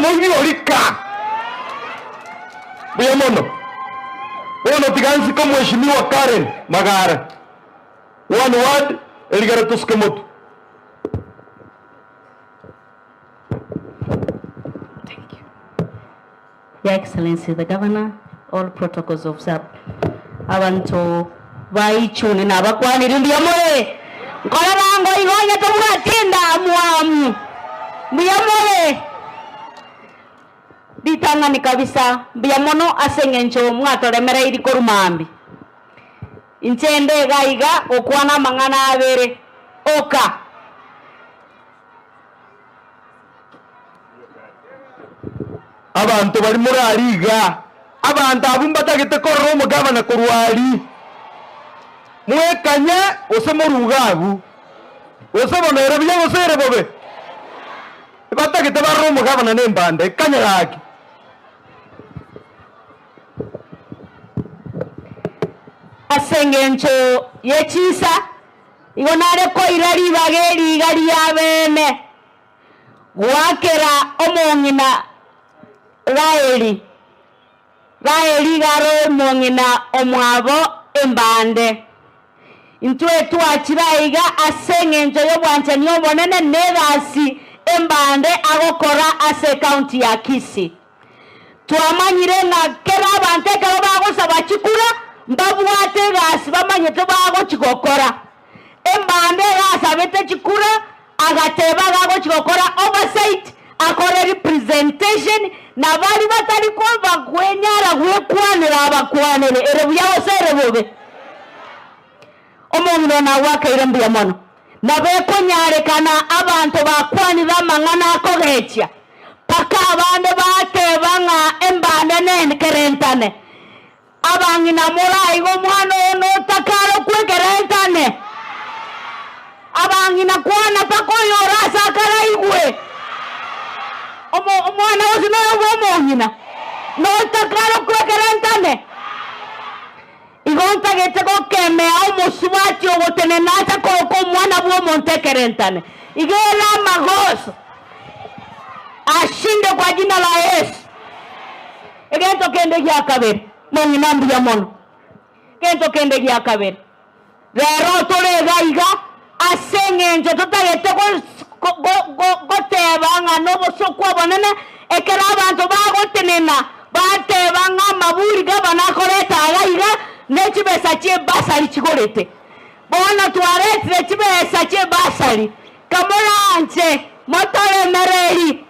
mogi olika Buyamono ono tigansi kwa mheshimiwa Karen Magara one word eligara tuskemoto. Thank you. Your Excellency the Governor, all protocols observed. Abantu baichuni na bakwani Buyamono ngolabango igonya tomugatinda mwamu Buyamono bitangani kabisa Buyamono asengencho mwatoremera iri korumambi inchende gaiga okwana mangana abere oka abantu bari muri ariga abantu abumbatagite korro umugabana kurwari mwekanya osemurugabu osebonera bya gosere bobe batagite barro umugabana nembande kanya yake asengencho yechisa igonare ko irari bageri gari yabene wakera omongina Raeli garo mongina omwabo embande intwe twachiraiga asengencho yo bwancha niyo bonene negasi embande agokora ase county ya Kisii twamanyire na kera bante kero bagosaba chikura mbabwate gasi bamanyete bago chikokora embande gasabete chikura agateba gago chikokora oversight akore representation na bali batali kwa kwenyara gwekwanira abakwanire ere byawo sere bobe omuntu na wakaire Buyamono na bekonyare kana abantu bakwanira mangana akogecha paka abande bateba nga embande nenkerentane abangina morai go mwana ono takaro kwekerentane abangina kwana pakoyo rasa karaigwe omwana osino ngomongina no takaro kwekerentane igonta gete ko keme au musubati ogotene nata ko mwana bwo montekerentane igela magoso ashinde kwa jina la Yesu egento kende ya kabere mongina Buyamono kento kende ya kabere rero tole gaiga asengenjo totagete ko tebanga no bosokwa bonene ekera abantu bagotenena batebanga maburi gabana koreta gaiga nechibesa chie basari chigorete bona tuarete chibesa chie basari kamolanje motore mereri